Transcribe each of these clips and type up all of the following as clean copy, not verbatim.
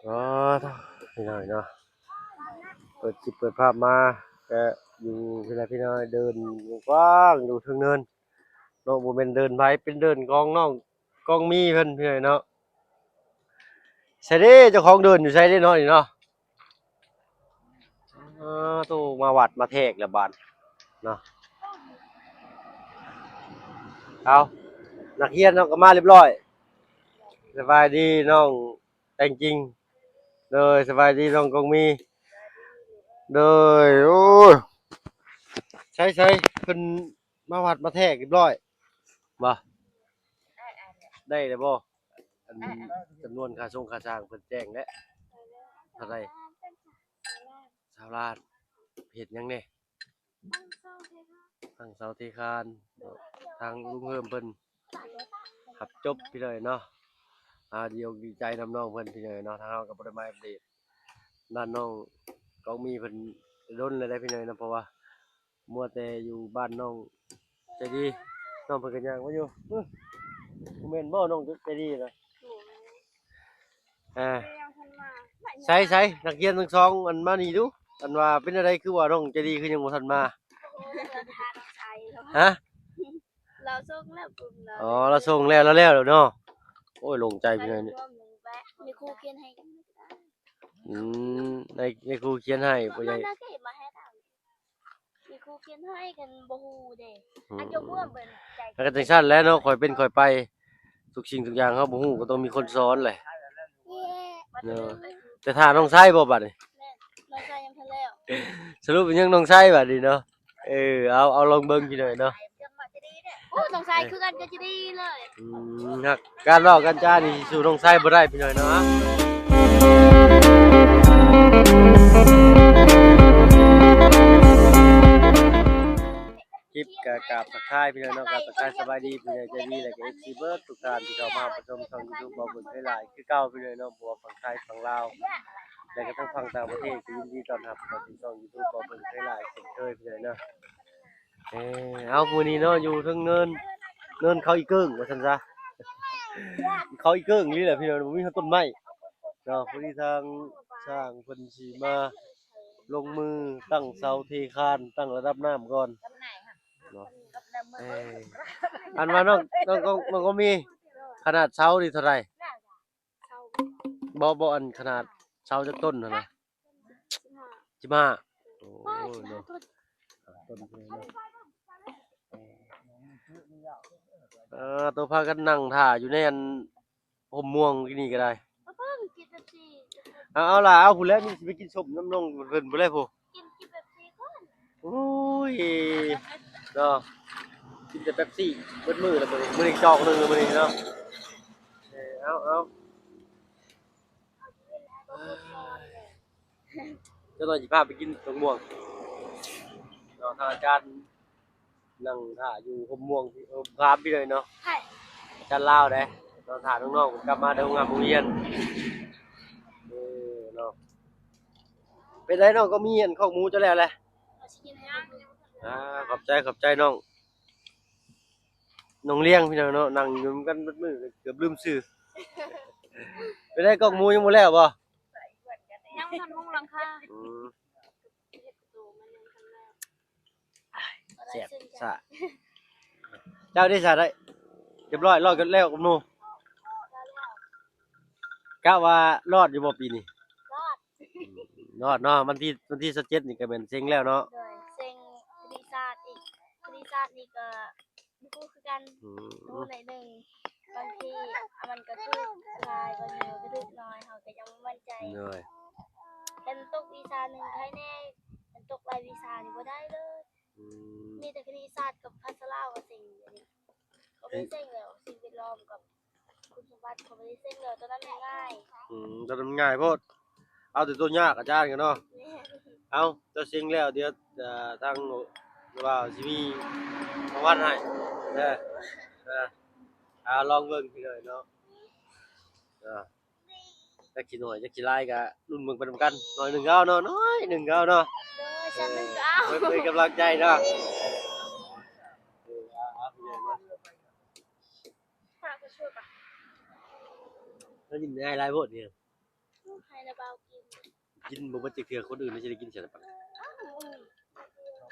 อ๋อพี่น้อยเนาะเปิดคลิปเปิดภาพมาก็อยู่พี่น้อยเดินกว้างอยู่เทิงเนินเนาะบ่แม่นเดินไผเป็นเดินกองน้องกองมีเพิ่นพี่น้อยเนาะใช่เด้เจ้าของเดินอยู่ไสเด้เนาะนี่เนาะตู้มาวัดมาแทรกแล้วบาดเนาะเอานักเรียนเนาะก็มาเรียบร้อยสบายดีน้องแต่งจริงเลยสบายดีน้องกองมีเลยโอ้ยใช่เพิ่นมาวัดมาแทรกเรียบร้อยบ่ได้แล้วบ่อันจำนวนค่าส่งค่าจ้างเพิ่นแจ้งแล้วเท่าไหร่20ล้านเฮ็ดหยังแหน่ตั้งเสาเทคานทางลุงเพิ่มเพิ่นหับจบพี่เลยเนาะเดียวดีใจนำน้องเพิ่นพี่เลยเนาะทางเราก็บ่ได้มาอัปเดตด้านน้องก็มีเพิ่นโดนเลยได้พี่เลยนะเพราะว่ามัวแต่อยู่บ้านน้องใจดีน้องเพิ่นก็ย่างมาอยู่บ่แม่นบ่น้องใจดีนะอ่าใช่นักเรียนทั้งสองอันมานี่ดูอันว่าเป็นอะไรคือว่าน้องใจดีคือยังบ่ทันมาฮะเราส่งแล้วปุ่มเราอ๋อเราส่งแล้วเนาะโอ้ยลงใจพี่เลยเนี่ยมีครูเขียนให้กันอืในครูเขียนให้บ่ใหญ่มันน่าเก็บมาให้ทำมีครูเขียนให้กันบ่ฮู้เด้อันเจ้าเมื่อเบิ่นใจแล้วก็จังซั่นแหล้วเนาะค่อยเป็นค่อยไปทุกสิ่งทุกอย่างเฮาบ่ฮู้ก็ต้องมีคนสอนแหละเนาะแต่ถ้าน้องชายบ่บัดนี้ แม่เราใจยังทันแล้ว สรุปเป็นยังน้องชายบัดนี้เนาะเอาลองเบิ่งพี่หน่อยเนาะโอ้สงสัยคือกันก็จะดีเลยฮักการเว้ากันจ้านี่สู้น้องชายบ่ได้พี่หน่อยเนาะคลิปก็กราบทักทายพี่น้องเนาะกราบทักทายสบายดีพี่น้องใจดีแล้วก็ FC เบิดทุกท่านที่เข้ามารับชมช่อง YouTube บ่เบิ่งหลายๆคือเก่าพี่น้องเนาะบ่ว่าฝั่งไทยฝั่งลาวและก็ทั้งฝั่งต่างประเทศก็ยินดีต้อนรับเข้าสู่ช่อง YouTube บ่เบิ่งหลายๆเช่นเคยพี่น้องเนาะเอามื้อนี้เนาะอยู่เทิงเนินเขาอีเกิ้งว่าซั่นซะเขาอีเกิ้งนี่แหละพี่น้องบ่มีต้นไม้เนาะพอดีทางสร้างเพิ่นสิมาลงมือตั้งเสาเทคานตั้งระดับน้ำก่อนเนาะอันว่าน้องก็มีขนาดเสานี่เท่าไหร่บ่อันขนาดเสาจักต้นนั่นน่ะ15โอ้เนาะต้นเพิ่นเนาะตัวพากันนั่งท่าอยู่ในอันห่มม่วงที่นี่ก็ได้เพิ่งกินแบบนี้เอาล่ะเอาผู้แล้วนี่สิไปกินส้มน้ำน้องเพิ่นบ่ได้ผู้กินแบบนี้ก่อนโอ้ยเนาะกินแต่เป๊ปซี่เบิดมื้อแล้วมื้อนี้จอกหนึงมื้อนี้เนาะเอาเจ้าหน่อยสิพาไปกินตรงม่วงเนาะทางอาจารย์นั่งท่าอยู่ห่มม่วงที่พามพี่เลยเนาะใช่อาจารย์ลาวเด้เนาะท่าน้องๆกลับมาเด้โรงเรียนเนาะเป็นไดน้องก็มีอันข้าวหมูจะแล้วแหละขอบใจน้องเลี้ยงพี่น้องเนาะนั่งอยู่กันเบิดมื้อเกือบลืมชื่อเป็นไดข้าวหมูยังบ่แล้วบ่ยังทันมุงหลังคาแซ่บซะเจ้าได้ซะได้เรียบร้อยรอดกันแล้วกับหนูกะว่ารอดอยู่บ่ปีนี้รอดเนาะวันที่27นี่ก็เป็นเซ็งแล้วเนาะโดยเซ็งคดีศาสตร์อีกคดีศาสตร์นี่ก็ดูคือกันดูหน่อยหนึ่งบางทีมันก็คือลายบางทีก็ดึกน้อยเขาก็ยังไม่มั่นใจเลยเป็นตกวีซ่าหนึ่งใครแน่เป็นตกหลายวีซ่านี่บ่ได้เลยมีแต่คดีศาสตร์กับภาษาลาวกับสิ่งอย่างนี้เขาไม่เซ็งแล้วสิ่งแวดล้อมกับคุณสมบัติเขาไม่ได้เซ็งแล้วตอนนั้นมันง่ายตอนนั้นง่ายโพดเอาแต่ตัวยากอาจารย์กันเนาะเอาเจ้าเซ็งแล้วเดี๋ยวทางว่าสิมีรางวัลให้เด้อลองเบิ่งพี่เลยเนาะจักสิน้อยจักสิหลายก็ลุ้นเบิ่งไปนำกันน้อยหนึ่งเอาเนาะน้อยหนึ่งเอาเนาะฉันนึกเอาไว้เป็นกำลังใจเนาะพี่เลยมาฝากก็ช่วยป่ะแล้วนี่ได้หลายโพดนี่ ให้นาเบากิน กินบ่บ่จักเทื่อคนอื่นน่าจะได้กินเสียแล้วปะ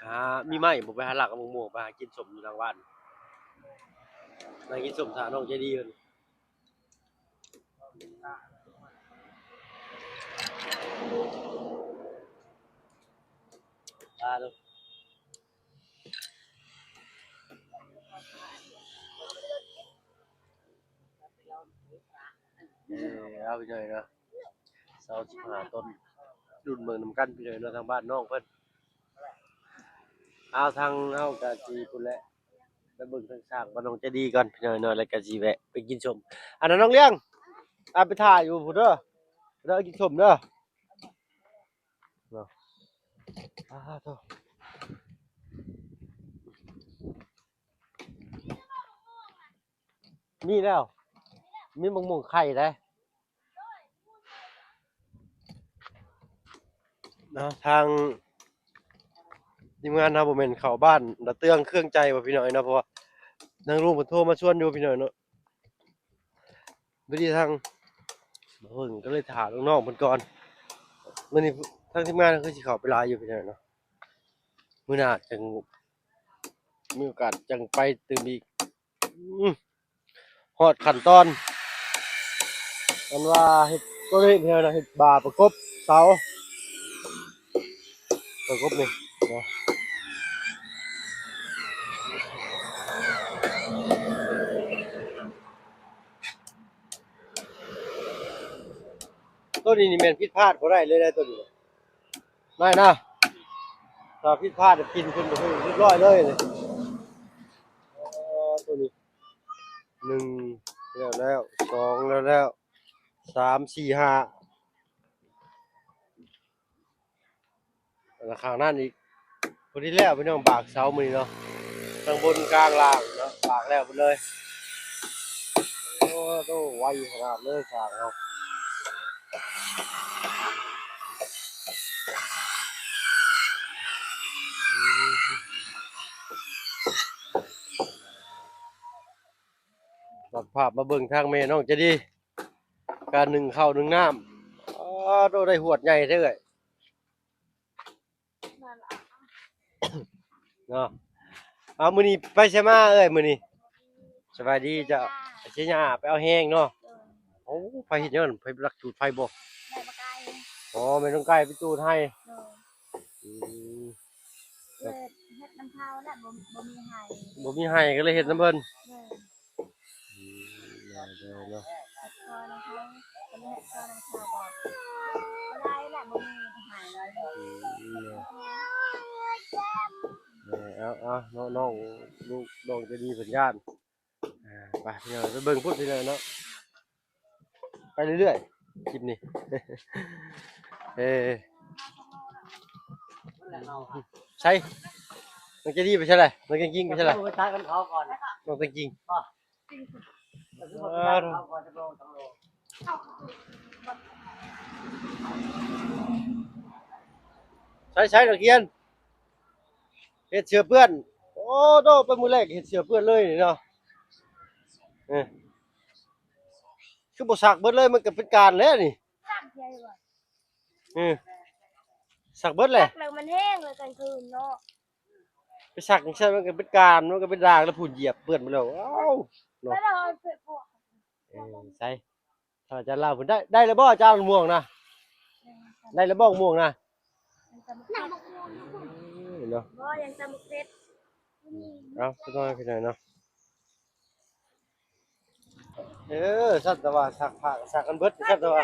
อ้าวมีไม้บ่ไปหาหลักกับมะม่วงไปหากินส้มอยู่หลังบ้านนั่งกินส้มถาน้องใจดีเพิ่นลูกเอาไปเลยนะ25ต้นรุ่นเมืองนำกันไปเลยเนาะทางบ้านน้องเพิ่นเอาทางเฮาก็สิพุ่นแหละไปเบิ่งทางสร้างบ้านน้องใจดีก่อนพี่น้อยเนาะแล้วก็สิแวะไปกินส้มอันนั้นน้องเลี้ยงไปถ่ายอยู่พุ่นเด้อเด้อกินส้มเด้อเนาะโธ่มีแล้วมีมะม่วงไข่ได้นะทางทีมงานเฮาบ่แม่นเข้าบ้านระเตื้องเครื่องใจบ่พี่น้อยเนาะเพราะว่านางลุงเพิ่นโทรมาชวนอยู่พี่น้อยเนาะพอดีทางเพิ่นก็เลยถามน้องๆเพิ่นก่อนมื้อนี้ทางทีมงานคือสิเข้าไปหลายอยู่พี่น้อยเนาะมื้อหน้าจังมีโอกาสจังไปตื่มอีกฮอดขั้นตอนอันว่าเฮ็ดก็เฮ็ดแนวนะเฮ็ดบาประกบเสาประกบนี่เนาะตัวนี้นี่แม่นผิดพลาดบ่ได้เลยได้ตัวนี้ไม่นะถ้าผิดพลาดกินเพิ่นบ่คือเรียบร้อยเลยนี่ตัวนี้1แล้ว2แล้ว3 4 5แล้วข้างนั้นอีกพอดีแล้วพี่น้องบากเสามื้อนี้เนาะข้างบนกลางล่างเนาะบากแล้วหมดเลยโอ้โตไวขนาดเลยสร้างเฮาตัดภาพมาเบิ่งทางแม่น้องจะดีการนึ่งข้าวนึ่งน้ำโตได้หวดใหญ่เด้อเอ้ย นั่นล่ะ เนาะเอามื้อนี้ไปไสมาเอ้ยมื้อนี้สบายดีจ้ะไปสิย่าไปเอาแห้งเนาะโอ้ไฟเฮ็ดหยังนั่นไฟลักจูดไฟบ่ ได้มาไกล อ๋อแม่น้องไก่ไปจูดให้อืม เฮ็ดน้ำเผาและบ่มีไห้ บ่มีให้ก็เลยเฮ็ดนำเพิ่น เด้อ ได้เนาะ พอน้ำเผาก็เลยเฮ็ดพอน้ำเผาก่อนบ่ได้และบ่มีไห้เลย เอาน้องลูกน้องจะดีสัญญาณไปพี่น้องไปเบิ่งพุทธพี่น้องเนาะไปเรื่อยๆคลิปนี้ เออใช่น้องจะดีไปใช่ไรน้องจริงๆไปใช่ไร ไปตัดกันเขาก่อน น้องจริง ก็คือว่าตัดเขาก่อนจะโล2โล ใช้นักเรียนเฮ็ดเสือเปื้อนโอ้โตไปมื้อแรกเฮ็ดเสือเปื้อนเลยนี่เนาะคือบ่ซักเบิดเลยมันก็เป็นการแล้วนี่ ซักใหญ่บ่ ซักเบิดแหละ ซักแล้วมันแห้งเลยกลางคืนเนาะ ไปซักจังซั่นมันก็เป็นการมันก็เป็นรางแล้วผู้เหยียบเปื้อนหมดแล้วอ้าว แล้วเราเอาไปปลูก ใช่ถ้าอาจารย์เล่าเพิ่นได้แล้วบ่อาจารย์ม่วงนะได้แล้วบ่ม่วงนะ มันจะมา เนาะ บ่ยังจะมาเฮ็ด เอาสักหน่อยพี่น้อยเนาะสัตว์แต่ว่าซักผ้าซักกันเบิดสัตว์แต่ว่า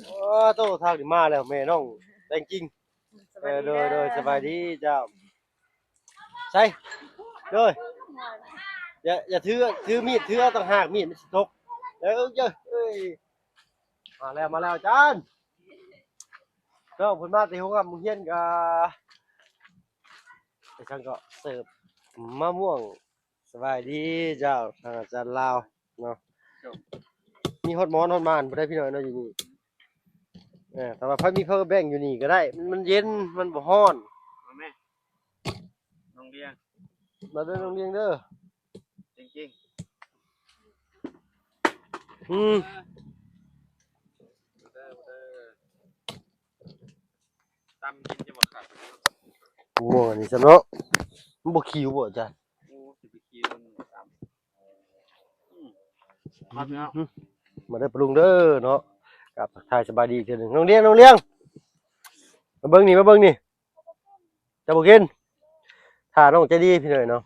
โอ้โตทางนี่มาแล้วแม่น้องแต่งจริงโดยสบายดีเจ้าใช่โดยอย่าถือมีดถือเอาต่างหากมีดมันสิตกแล้วเจ้าเอ้ยมาแล้วอาจารย์น้องเพิ่นมาแต่ห้องโรงเรียนก็ไอ้ช่างก็เสิร์ฟมะม่วงสบายดีเจ้าทางอาจารย์ลาวเนาะมีฮอดหมอนฮอดม่านบ่ได้พี่น้อยเนาะอยู่นี่แต่ว่าไผมี power bank อยู่นี่ก็ได้มันเย็นมันบ่ร้อน มาแม่น้องเลี้ยง มาเด้อน้องเลี้ยงเด้อ จริง อืม ตามกินจะบ่ขาด ม่วงอันนี้ซะเนาะมันบ่คิวบ่จ้ะ โอ้สิไปกินตามมาพี่น้อง มาได้อปรุงเด้อเนาะกับทักทายสบายดีเทื่อหนึงน้องเลี้ยงมาเบิ่งนี่จะบ่กินถ้าน้องใจดีพี่หน่อยเนาะ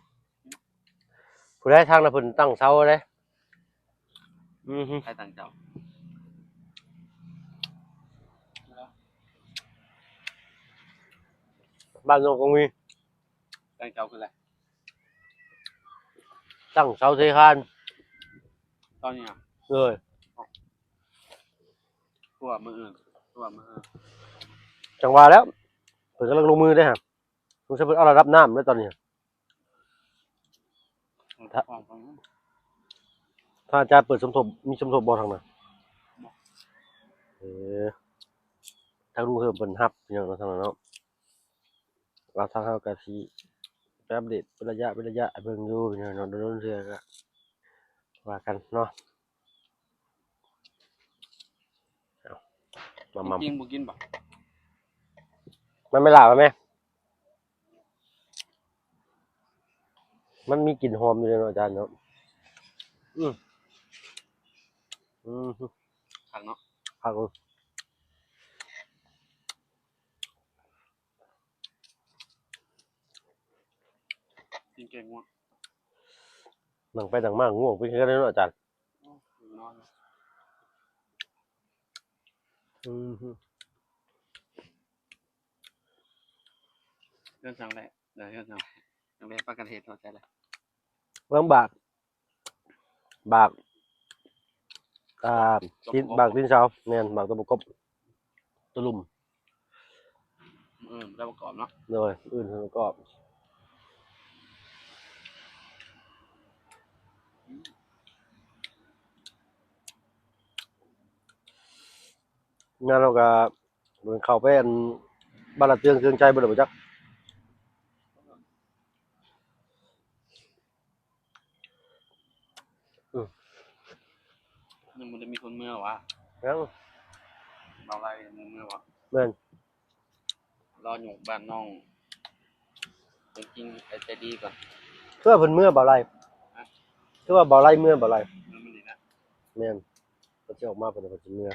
ผู้ใดทางน่ะเพิ่นตั้งเสาเด้ใครต่างเจ้า บ้านน้องก็มี ต่างเจ้าคืออะไร ตั้งเสาเทคาน ตอนนี้อ่ะ เลย ตัวมืออื่นจังหวะแล้วเพิ่นกำลังลงมือได้อฮะสงสัยเพิ่นเอาระดับน้ำแล้วตอนนี้ ถ้าอาจารย์เปิดสมทบมีสมทบบ่ทางนั้นเออทางลุงเพิ่มเพิ่นรับพี่น้องเนาะทางนั้นเนาะว่าทางเฮาก็สิไปอัปเดตเป็นระยะให้เบิ่งอยู่พี่น้องเนาะโดนๆเทื่อก็ว่ากันเนาะเอามา จริงบ่กินบ่ มันไม่หลาบไหมมันมีกลิ่นหอมอยู่เลยเนาะอาจารย์เนาะอืม ขังเนาะ ครับ กินเก่งว่ะ หนังไปหนังมากง่วงไปกันเลยเนาะอาจารย์ นอน เรื่องสั่งแหละเดี๋ยวเรื่องสั่งยังไม่ประกันเหตุเข้าใจเลย เรื่องบากกินบากดินเช้าเนี่ยบากตะบกบตะลุ่ม ได้ประกอบเนาะ เลยอื่นแล้วก็งานเราก็เหมือนเข้าไปอันบ้านละเตืองเครื่องใจบ่ได้บ่จัก ยังมันจะมีคนเมื่อวะ ยัง เบาไรเมื่อวะ แม่น รออยู่บ้านน้องจริงไอ้ใจดีก่อน คือว่าเพิ่นเมื่อบ่ไรคือว่าบ่ไรเมื่อบ่ไร มันดีนะ แม่นเพิ่นสิออกมาเพิ่นสิเมื่อ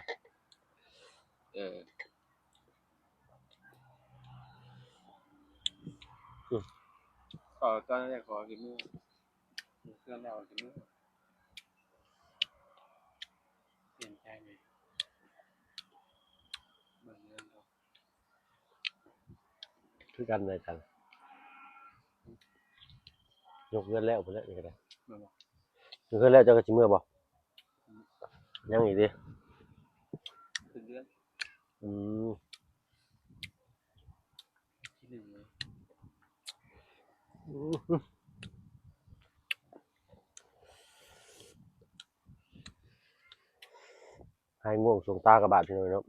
ตอนแรกขอกินมือเครื่องแล้วกินมือเปลี่ยนใจไหมเบิ่งเงินเขา คือกันเลยกันยกเงินแล้วพุ่นแหละนี่ก็ได้ เบิ่งบอก ยกเงินแล้วเจ้าก็สิเมื่อบ่ยังอีกดิ ขึ้นเดือน อืม ที่หนึ่งเลย ให้ง่วงสวงตากระบาดพี่น้อยเนาะ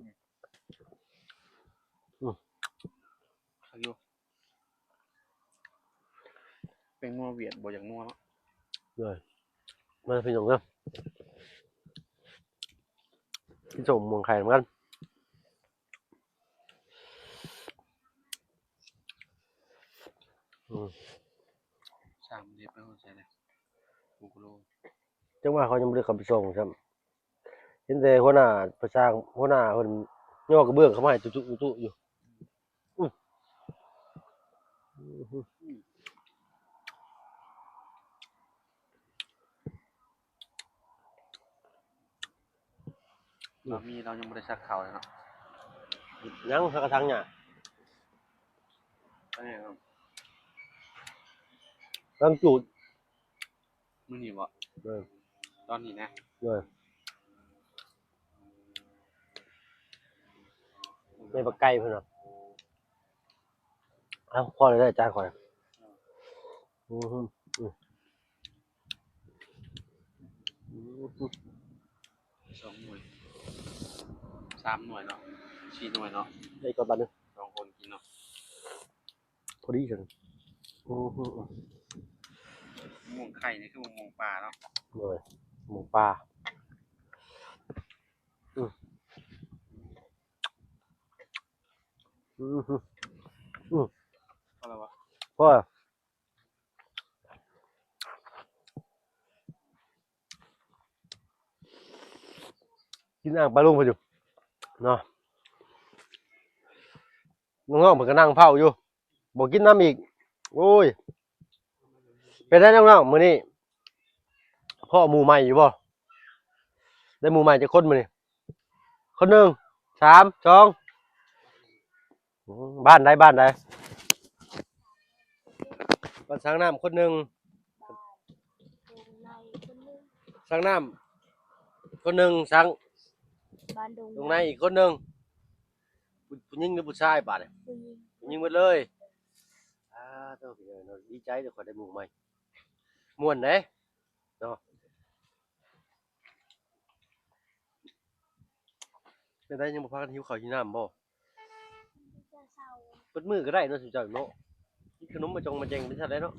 อายุเป็นงัวเวียดบ่อย่างงัวเนาะ เลยมาพี่น้องเด้อพี่ส่งเมืองไข่เหมือนกัน สามเดือนไปหัวใจเลยบุกโล จังว่าเขายังบ่ได้เข้าไปส่งซ้ำเห็นแต่หัวหน้าประชาหัวหน้าเพิ่นย่อกระเบื้องเข้ามาให้ตุๆๆอยู่เรายังไม่ได้ซักเข่าเลยเนาะ ยังสักกระทั่งหยัง ใช่ครับ กำลังจูด มื้อนี้บ่ เออ ตอนนี้นะ เลยในปากไก่เพิ่นน่ะเอ้าพอเลยได้อาจารย์ข่อยอือฮึ2 หน่วย 3 หน่วยเนาะ4 หน่วยเนาะ ได้ก่อนบัดนึง 2 คนกินเนาะ พอดีจังอือฮึ ม่วงไข่นี่คือม่วงปลาเนาะ เลยหมูปลา อืมอะไรวะ พ่อกินอ่างปลาลุงพออยู่เนาะน้องๆเพิ่นก็นั่งเฝ้าอยู่บ่กินน้ำอีกโอ้ยเป็นได้น้องๆมื้อนี้พ่อหมู่ใหม่อยู่บ่ได้หมู่ใหม่จักคนมื้อนี้คนหนึ่งสามสองบ้านใดบ้านใดบ้านช้างน้ำคนหนึ่ง บ้านดงในคนหนึง ช้างน้ำคนหนึ่งช้าง บ้านดง ตรงในอีกคนหนึ่งผู้หญิงหรือผู้ชายบาดเนี่ย ผู้หญิง ผู้หญิงหมดเลยต้องเนาะดีใจเดี๋ยวขอได้หมู่ใหม่ม่วนเด้เนาะเป็นได้ยังบ่พากันหิวข้าวหิวน้ำบ่ จะเศร้า เปิดมือก็ได้เนาะสุเจ้าเนาะกินขนมมาจงมาแจงเป็นซั่นได้เนาะ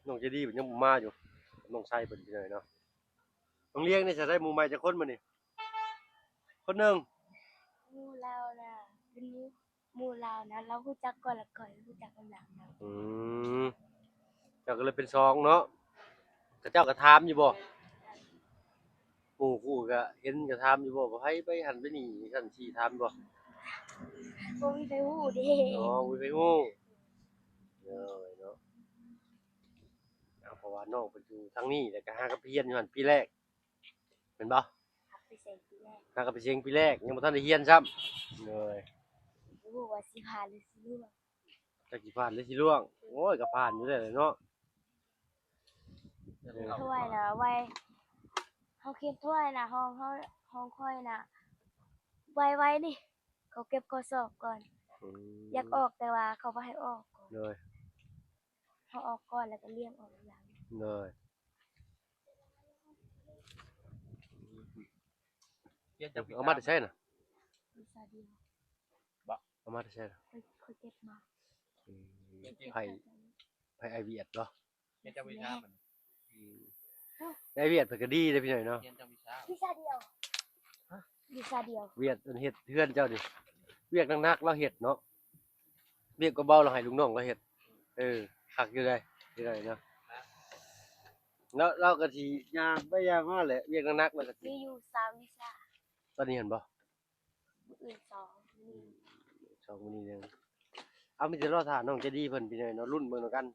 น้องเจดีเพิ่นยังบ่มาอยู่น้องชายเพิ่นไปเลยเนาะโรงเรียนนี่จะได้หมู่ใหม่จักคนมื้อนี้คนหนึ่ง หมู่เราน่ะเป็นหมู่เรานะเรารู้จักก่อนแล้วก่อนรู้จักกันหลังนะ อืมเจ้าก็เลยเป็นซองเนาะแต่เจ้าก็ถามอยู่บ่หมู่กูก็เห็นก็ถามอยู่บ่ว่าไผไปหันไปนี่ซั่นสิถามบ่ บ่มีไปฮู้เด้ อ๋ออุ้ยไปฮู้เนาะเอาเพราะว่าน้องเพิ่นอยู่ทางนี้แล้วก็หากับเรียนอยู่หั่นปีแรกแม่นบ่ ขับไปใส่ปีแรก หากับไปเชียงปีแรกยังบ่ทันได้เรียนซ้ำเลย บ่ฮู้ว่าสิผ่านหรือสิร่วง จักสิผ่านหรือสิร่วงโอ้ยก็ผ่านอยู่ได้แหละเนาะ ถ้วยน่ะไว้เฮาเก็บถ้วยน่ะห้องค่อยน่ะไว้นี่เขาเก็บข้อสอบก่อน อืม อยากออกแต่ว่าเขาบ่ให้ออกก่อน เลย เฮาออกก่อนแล้วก็เลี้ยงออกทีหลัง เลย เรียนจาก เอามาแต่ใช่น่ะ วิชาเดียว เอามาแต่ใช่น่ะ ค่อยเก็บมา อืมไผไอเวียดเนาะ เรียนจากวิชามัน ไอเวียดเพิ่นก็ดีเด้อพี่น้อยเนาะ เรียนจากวิชา วิชาเดียววิชาเดียว เวียดเฮ็ดเฮือนเจ้าดิเวียกหนักๆเราเฮ็ดเนาะเวียกเบาๆเราให้ลูกน้องเราเฮ็ดคักอยู่ได้พี่น้อยเนาะแล้วเราก็สิย่างไปย่างมาแหละเวียกหนักๆแล้วก็สิ มีอยู่3วิชา ตอนนี้เห็นบ่ มื้ออื่น2นี่ สองมื้อนี้นึงเอามีแต่รอท่าน้องเจดีเพิ่นพี่น้อยเนาะรุ่นเบิ่งแล้วกัน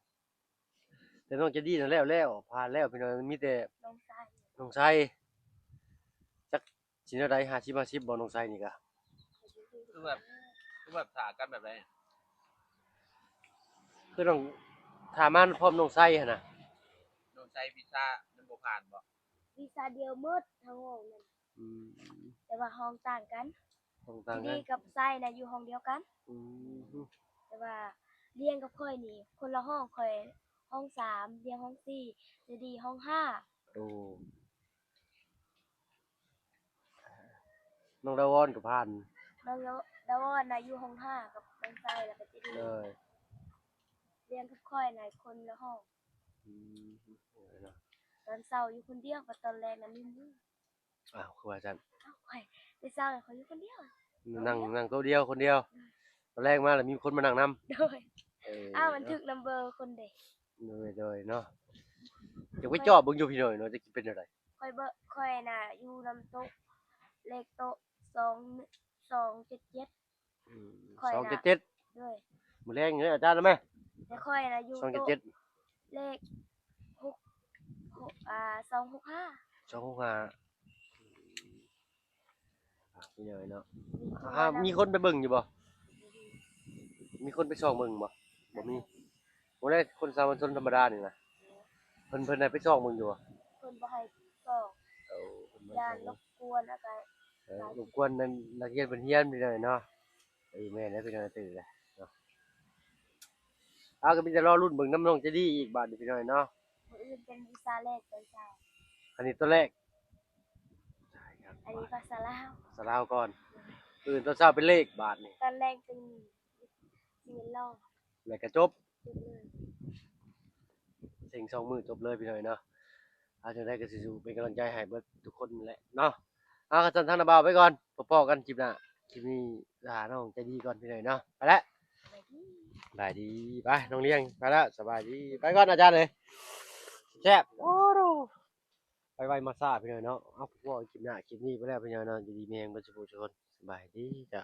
แต่น้องเจดีนั่นแล้วผ่านแล้วพี่น้อยมันมีแต่ น้องชาย น้องไสจักสิแนวใด50-50บ่น้องไสนี่ก็ คือแบบถากันแบบไร คือน้องถ้ามาพร้อมน้องไสหั่นน่ะ โดนใช้วิชามันบ่ผ่านบ่ วิชาเดียวหมดทั้งห้องนั่น อืม แต่ว่าห้องต่างกัน ต้องต่าง ที่ กั ดี น กับไส้น่ะอยู่ห้องเดียวกัน อืม แต่ว่าเรียงกับค่อยนี่คนละห้องค่อยห้อง3เรียงห้อง4จะดีห้อง5 โอ้น้องดาวอนก็ผ่าน น้องดาวอนน่ะอยู่ห้อง5กับน้องไส้แล้วก็จะดี เลย เรียงกับค่อยน่ะคนละห้อง อืมเนาะ ตอนเช้าอยู่คนเดียวกับตอนแรงน่ะมีมือ อ้าวคือว่าจัง เอ้าค่อยแต่เช้าเขาอยู่คนเดียว นั่งโต๊ะเดียวคนเดียวตอนแรกมาแล้วมีคนมานั่งนำ โดยอ้าวมันถึกนัมเบอร์คนเด็ก เลยเนาะจะไปจอบเบิ่งอยู่พี่หน่อยเนาะจะเป็นอะไร ค่อยน่ะอยู่นำโต๊ะเลขโต๊ะ277 อืม ค่อยน่ะ 277 ด้วย มื้อแรงเด้ออาจารย์นะแม่ แล้วค่อยน่ะอยู่โต๊ะ 277 เลข265 265พี่หน่อยเนาะ มี มีคนไปเบิ่งอยู่บ่มีคนไปส่องเบิ่งบ่บ่มีบ่ได้คนสามัญชนธรรมดานี่นะเพิ่นได้ไปส่องเบิ่งอยู่บ่ คนบ่ให้สอบ เพิ่นบ่ ย่านรบกวนอะไร รบกวนนั่นนักเรียนเพิ่นเรียนพี่หน่อยเนาะแม่นแล้วพี่หน่อยตื่นแล้วเนาะเอาก็มีแต่รอรุ่นเบิ่งน้ำน้องจะดีอีกบาดนี้พี่หน่อยเนาะ มื้ออื่นเป็นวิชาแรกตอนเช้า อันนี้ตัวแรก อันนี้ภาษาลาว สลาวก่อนอื่นตอนเช้าเป็นเลขบาทนี่ ตอนแรกเป็นสิเงินล่อ แล้วก็จบ จบเลย สิ่งสองมือจบเลยพี่หน่อยเนาะอาจจะได้ก็สิสู้เป็นกำลังใจให้เบิดทุกคนนั่นแหละเนาะเอากระสันทางนาบาวไปก่อนพอๆกันคลิปหน้า คลิปนี้ลาน้องใจดีก่อนพี่น้อยเนาะไปแล้ว สบายดีไปน้องเลี้ยงไปแล้วสบายดีไปก่อนอาจารย์เลยแซ่บโอ้โหไปไวมาซาพี่น้อยเนาะเอาพวกคลิปหน้าคลิปนี้ไปแล้วพี่น้อยเนาะอยู่ดีมีแรงบันสุขชนสบายดีจ้ะ